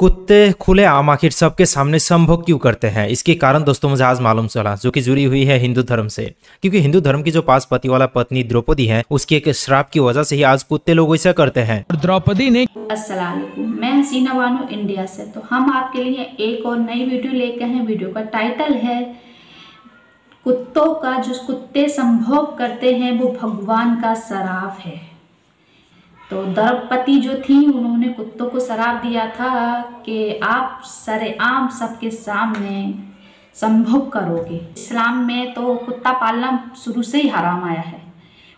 कुत्ते खुले आम आखिर सबके सामने संभोग क्यों करते हैं? इसके कारण दोस्तों मुझे आज मालूम चला, जो कि जुड़ी हुई है हिंदू धर्म से। क्योंकि हिंदू धर्म की जो 5 पति वाला पत्नी द्रौपदी है, उसके एक श्राप की वजह से ही आज कुत्ते लोग ऐसा करते हैं। द्रौपदी ने अस्सलाम वालेकुम, मैं हसीना बानो इंडिया से। तो हम आपके लिए एक और नई वीडियो लेकर हैं। वीडियो का टाइटल है कुत्तों का जो कुत्ते संभोग करते हैं वो भगवान का श्राप है। तो द्रौपदी जो थी उन्होंने कुत्तों को श्राप दिया था कि आप सरेआम सबके सामने संभोग करोगे। इस्लाम में तो कुत्ता पालना शुरू से ही हराम आया है।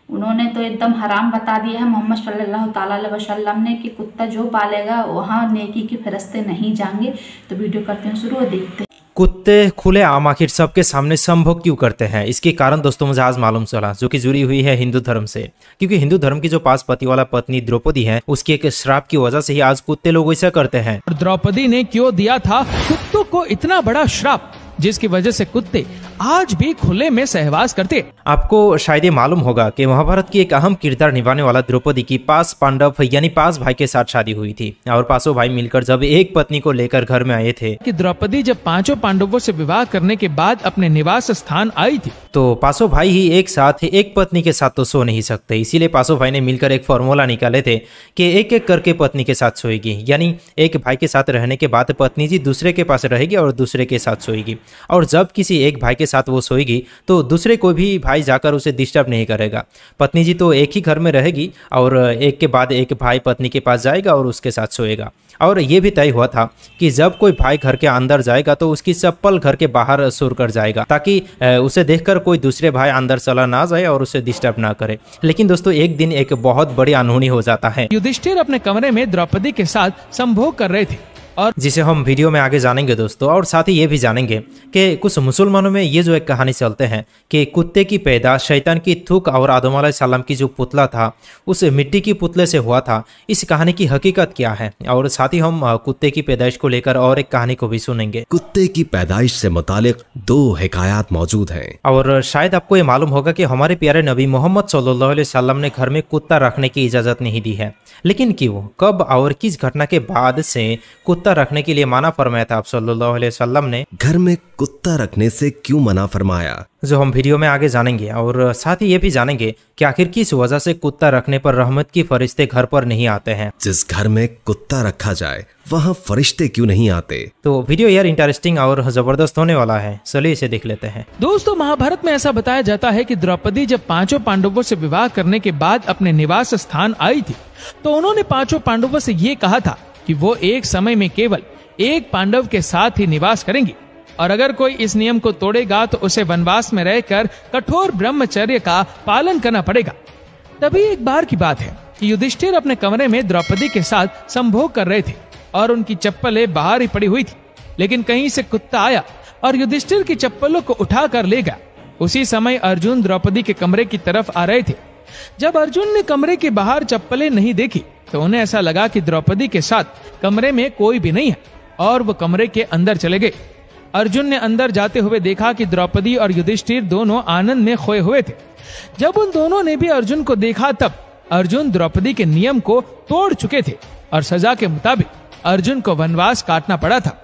उन्होंने तो एकदम हराम बता दिया है मोहम्मद सल्लल्लाहु अलैहि वसल्लम ने कि कुत्ता जो पालेगा वहाँ नेकी के फरिश्ते नहीं जाएंगे। तो वीडियो करते हैं शुरू और देखते हैं। कुत्ते खुले आम आखिर सबके सामने संभोग क्यों करते हैं? इसके कारण दोस्तों मुझे आज मालूम चला, जो कि जुड़ी हुई है हिंदू धर्म से। क्योंकि हिंदू धर्म की जो 5 पति वाला पत्नी द्रौपदी है, उसके एक श्राप की वजह से ही आज कुत्ते लोग ऐसा करते हैं। द्रौपदी ने क्यों दिया था कुत्तों को इतना बड़ा श्राप, जिसकी वजह से कुत्ते आज भी खुले में सहवास करते। आपको शायद ये मालूम होगा कि महाभारत की एक अहम किरदार निभाने वाला द्रौपदी की 5 पांडव यानी 5 भाई के साथ शादी हुई थी। और 5 भाई मिलकर जब एक पत्नी को लेकर घर में आए थे कि द्रौपदी जब 5 पांडवों से विवाह करने के बाद अपने निवास स्थान आई थी, तो 5 भाई ही एक साथ एक पत्नी के साथ तो सो नहीं सकते। इसीलिए 5 भाई ने मिलकर एक फॉर्मूला निकाले थे कि एक एक करके पत्नी के साथ सोएगी। यानी एक भाई के साथ रहने के बाद पत्नी जी दूसरे के पास रहेगी और दूसरे के साथ सोएगी। और जब किसी एक भाई के साथ वो सोएगी तो दूसरे को भी भाई जाकर उसे डिस्टर्ब नहीं करेगा। पत्नी जी तो एक ही घर में रहेगी और एक के बाद एक भाई पत्नी के पास जाएगा और उसके साथ सोएगा। और ये भी तय हुआ था कि जब कोई भाई घर के अंदर जाएगा तो उसकी चप्पल घर के बाहर छोड़ कर जाएगा, ताकि उसे देखकर कोई दूसरे भाई अंदर चला ना जाए और उसे डिस्टर्ब ना करे। लेकिन दोस्तों एक दिन एक बहुत बड़ी अनहोनी हो जाता है। युधिष्ठिर अपने कमरे में द्रौपदी के साथ संभोग कर रहे थे, और जिसे हम वीडियो में आगे जानेंगे दोस्तों। और साथ ही ये भी जानेंगे कि कुछ मुसलमानों में ये जो एक कहानी चलते हैं कि कुत्ते की पैदाश शैतान की थूक और आदम अलैहिस्सलाम की जो पुतला था उस मिट्टी की पुतले से हुआ था। इस कहानी की हकीकत क्या है? और साथ ही हम कुत्ते की पैदाइश को लेकर और एक कहानी को भी सुनेंगे। कुत्ते की पैदाइश से मुतालिक 2 हिकायत मौजूद हैं। और शायद आपको ये मालूम होगा कि हमारे प्यारे नबी मोहम्मद सल्लल्लाहु अलैहि वसल्लम ने घर में कुत्ता रखने की इजाजत नहीं दी है। लेकिन क्यों, कब और किस घटना के बाद से कुत्ता रखने के लिए मना फरमाया था आप सल्लल्लाहु अलैहि वसल्लम ने? घर में कुत्ता रखने से क्यों मना फरमाया, जो हम वीडियो में आगे जानेंगे। और साथ ही ये भी जानेंगे कि आखिर किस वजह से कुत्ता रखने पर रहमत की फरिश्ते घर पर नहीं आते हैं। जिस घर में कुत्ता रखा जाए वहाँ फरिश्ते क्यों नहीं आते? तो वीडियो यार इंटरेस्टिंग और जबरदस्त होने वाला है, चलिए इसे देख लेते हैं। दोस्तों महाभारत में ऐसा बताया जाता है कि द्रौपदी जब 5 पांडवों से विवाह करने के बाद अपने निवास स्थान आई थी, तो उन्होंने 5 पांडवों से ये कहा था कि वो एक समय में केवल एक पांडव के साथ ही निवास करेंगी, और अगर कोई इस नियम को तोड़ेगा तो उसे वनवास में रहकर कठोर ब्रह्मचर्य का पालन करना पड़ेगा। तभी एक बार की बात है कि युधिष्ठिर अपने कमरे में द्रौपदी के साथ संभोग कर रहे थे और उनकी चप्पलें बाहर ही पड़ी हुई थी। लेकिन कहीं से कुत्ता आया और युधिष्ठिर की चप्पलों को उठा कर ले गया। उसी समय अर्जुन द्रौपदी के कमरे की तरफ आ रहे थे। जब अर्जुन ने कमरे के बाहर चप्पलें नहीं देखी तो उन्हें ऐसा लगा कि द्रौपदी के साथ कमरे में कोई भी नहीं है, और वो कमरे के अंदर चले गए। अर्जुन ने अंदर जाते हुए देखा कि द्रौपदी और युधिष्ठिर दोनों आनंद में खोए हुए थे। जब उन दोनों ने भी अर्जुन को देखा तब अर्जुन द्रौपदी के नियम को तोड़ चुके थे और सजा के मुताबिक अर्जुन को वनवास काटना पड़ा था।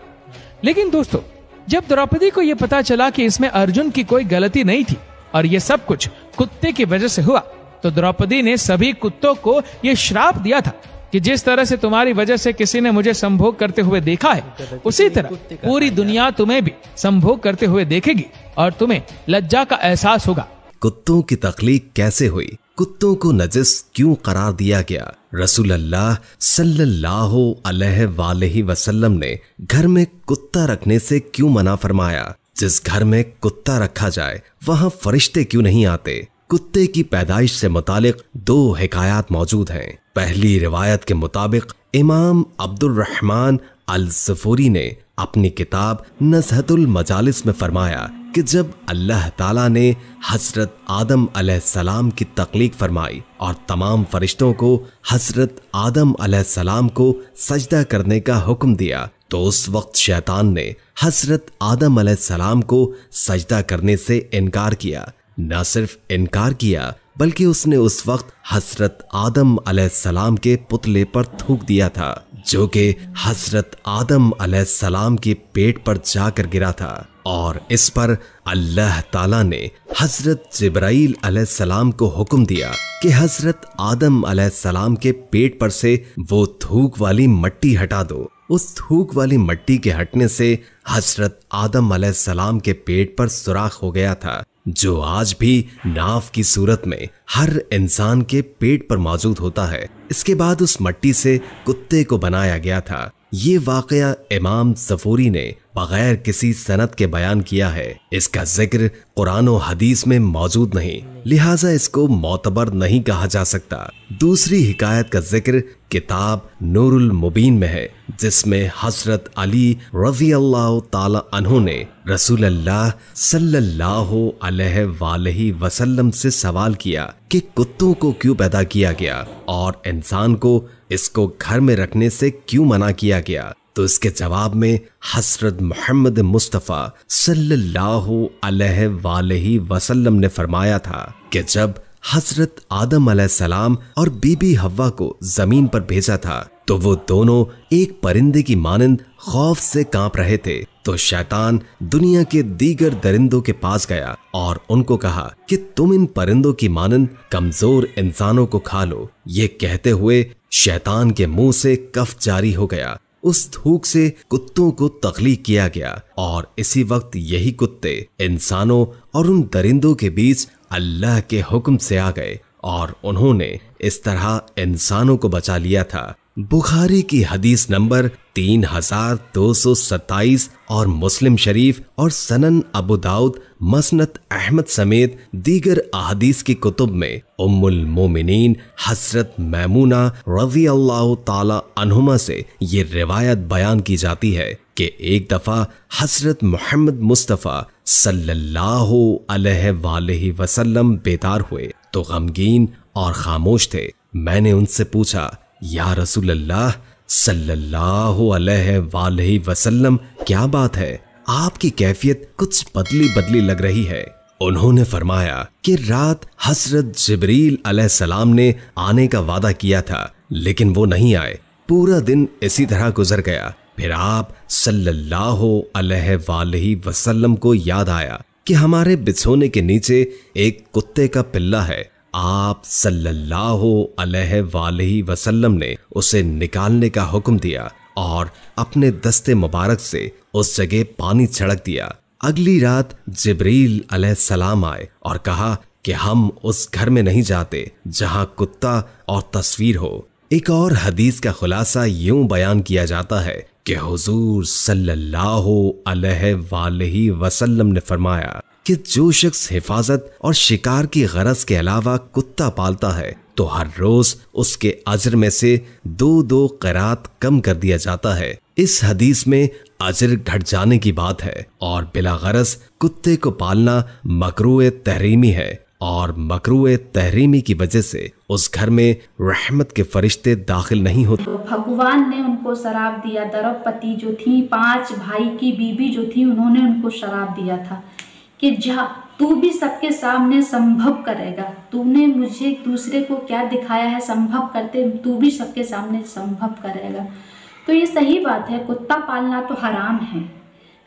लेकिन दोस्तों जब द्रौपदी को यह पता चला कि इसमें अर्जुन की कोई गलती नहीं थी और ये सब कुछ कुत्ते की वजह से हुआ, तो द्रौपदी ने सभी कुत्तों को यह श्राप दिया था कि जिस तरह से तुम्हारी वजह से किसी ने मुझे संभोग करते हुए देखा है, उसी तरह पूरी दुनिया तुम्हें भी संभोग करते हुए देखेगी और तुम्हें लज्जा का एहसास होगा। कुत्तों की तख्लीक कैसे हुई? कुत्तों को नजिस क्यों करार दिया गया? रसूलुल्लाह सल्लल्लाहु अलैहि वसल्लम ने घर में कुत्ता रखने से क्यों मना फरमाया? जिस घर में कुत्ता रखा जाए वहाँ फरिश्ते क्यों नहीं आते? कुत्ते की पैदाइश से मुतालिक 2 हिकायत मौजूद हैं। पहली रिवायत के मुताबिक इमाम अब्दुल रहमान अल-ज़फ़ूरी ने अपनी किताब नज़हतुल मजालिस में फरमाया कि जब अल्लाह ताला ने हजरत आदम अलैहिस्सलाम की तख्लीक फरमाई और तमाम फरिश्तों को हजरत आदम अलैहिस्सलाम को सजदा करने का हुक्म दिया, तो उस वक्त शैतान ने हजरत आदम अलैहिस्सलाम को सजदा करने से इनकार किया। न सिर्फ इनकार किया बल्कि उसने उस वक्त हजरत आदम अलैहिस्सलाम के पुतले पर थूक दिया था, जो कि हजरत आदम अलैहिस्सलाम के पेट पर जाकर गिरा था। और इस पर अल्लाह ताला ने हजरत जिब्राइल अलैहिस्सलाम को हुक्म दिया कि हजरत आदम अलैहिस्सलाम के पेट पर से वो थूक वाली मट्टी हटा दो। उस थूक वाली मट्टी के हटने से हजरत आदम अलैहिस्सलाम के पेट पर सुराख हो गया था, जो आज भी नाव की सूरत में हर इंसान के पेट पर मौजूद होता है। इसके बाद उस मट्टी से कुत्ते को बनाया गया था। ये वाकया इमाम सफूरी ने बगैर किसी सनद के बयान किया है। इसका जिक्र कुरान और हदीस में मौजूद नहीं, लिहाजा इसको मोतबर नहीं कहा जा सकता। दूसरी हिकायत का जिक्र किताब नूरुल मुबीन में है, जिसमें हजरत अली रज़ी अल्लाह ताला अन्हु ने रसूलुल्लाह सल्लल्लाहु अलैहि वसल्लम से सवाल किया कि कुत्तों को क्यों पैदा किया गया और इंसान को इसको घर में रखने से क्यों मना किया गया। तो इसके जवाब में हजरत मोहम्मद मुस्तफ़ा सल्लल्लाहु अलैहि वसल्लम ने फरमाया था कि जब हजरत आदम अलैहिस्सलाम और बीबी हव्वा को जमीन पर भेजा था तो वो दोनों एक परिंदे की मानंद खौफ से कांप रहे थे। तो शैतान दुनिया के दीगर दरिंदों के पास गया और उनको कहा कि तुम इन परिंदों की मानंद कमजोर इंसानों को खा लो। ये कहते हुए शैतान के मुंह से कफ जारी हो गया। उस थूक से कुत्तों को तख्लीक किया गया और इसी वक्त यही कुत्ते इंसानों और उन दरिंदों के बीच अल्लाह के हुक्म से आ गए और उन्होंने इस तरह इंसानों को बचा लिया था। बुखारी की हदीस नंबर 3227 और मुस्लिम शरीफ और सनन अबू दाऊद मसनद अहमद समेत दीगर अहदीस की कुतुब में उम्मुल मोमिनीन हजरत मैमूना रज़ी अल्लाह ताला अन्हुमा से ये रिवायत बयान की जाती है कि एक दफा हजरत मोहम्मद मुस्तफ़ा सल्लल्लाहु अलैहि वसल्लम बेदार हुए तो गमगीन और खामोश थे। मैंने उनसे पूछा, या रसूलल्लाह सल्लल्लाहु अलैहि वसल्लम, क्या बात है, आपकी कैफियत कुछ बदली बदली लग रही है। उन्होंने फरमाया कि रात हजरत जिब्रील अलैहिस्सलाम ने आने का वादा किया था, लेकिन वो नहीं आए। पूरा दिन इसी तरह गुजर गया। फिर आप सल्लल्लाहु अलैहि वसल्लम को याद आया कि हमारे बिछोने के नीचे एक कुत्ते का पिल्ला है। आप सल्लल्लाहु अलैहि वसल्लम ने उसे निकालने का हुक्म दिया और अपने दस्ते मुबारक से उस जगह पानी छिड़क दिया। अगली रात जिब्रील अलैहिस्सलाम आए और कहा कि हम उस घर में नहीं जाते जहां कुत्ता और तस्वीर हो। एक और हदीस का खुलासा यूं बयान किया जाता है कि हुजूर सल्लल्लाहु अलैहि वसल्लम ने फरमाया कि जो शख्स हिफाजत और शिकार की गरज के अलावा कुत्ता पालता है तो हर रोज उसके अजर में से 2 क़िरात कम कर दिया जाता है। इस हदीस में अजर घट जाने की बात है और बिला गरज कुत्ते को पालना मकरूह तहरीमी है और मकरूह तहरीमी की वजह से उस घर में रहमत के फरिश्ते दाखिल नहीं होते। तो भगवान ने उनको शराब दिया। द्रौपदी जो थी, 5 भाई की बीबी जो थी, उन्होंने उनको शराब दिया था कि जा तू भी सबके सामने संभव करेगा। तूने मुझे दूसरे को क्या दिखाया है, संभव करते तू भी सबके सामने संभव करेगा। तो ये सही बात है, कुत्ता पालना तो हराम है।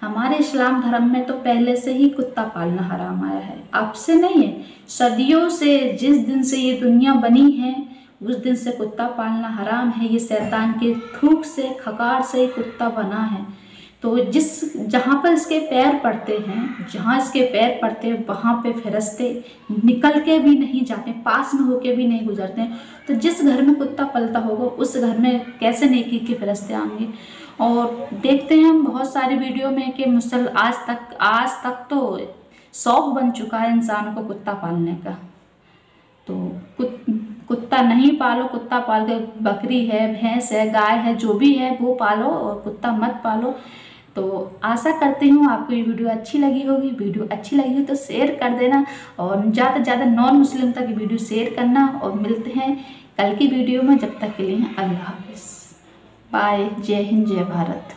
हमारे इस्लाम धर्म में तो पहले से ही कुत्ता पालना हराम आया है, अब से नहीं है, सदियों से। जिस दिन से ये दुनिया बनी है उस दिन से कुत्ता पालना हराम है। ये शैतान के थूक से, खकार से कुत्ता बना है। तो जहाँ पर इसके पैर पड़ते हैं, जहाँ इसके पैर पड़ते हैं वहाँ पे फरिश्ते निकल के भी नहीं जाते, पास में होके भी नहीं गुजरते। तो जिस घर में कुत्ता पलता होगा उस घर में कैसे नेकी के फरिश्ते आएंगे। और देखते हैं हम बहुत सारी वीडियो में कि आज तक तो शौक बन चुका है इंसान को कुत्ता पालने का। तो कुत्ता नहीं पालो, कुत्ता पाल के बकरी है, भैंस है, गाय है, जो भी है वो पालो और कुत्ता मत पालो। तो आशा करती हूँ आपको ये वीडियो अच्छी लगी होगी। वीडियो अच्छी लगी हो तो शेयर कर देना और ज़्यादा से ज़्यादा नॉन मुस्लिम तक वीडियो शेयर करना। और मिलते हैं कल की वीडियो में, जब तक के लिए अल्लाह हाफिज़, बाय, जय हिंद, जय भारत।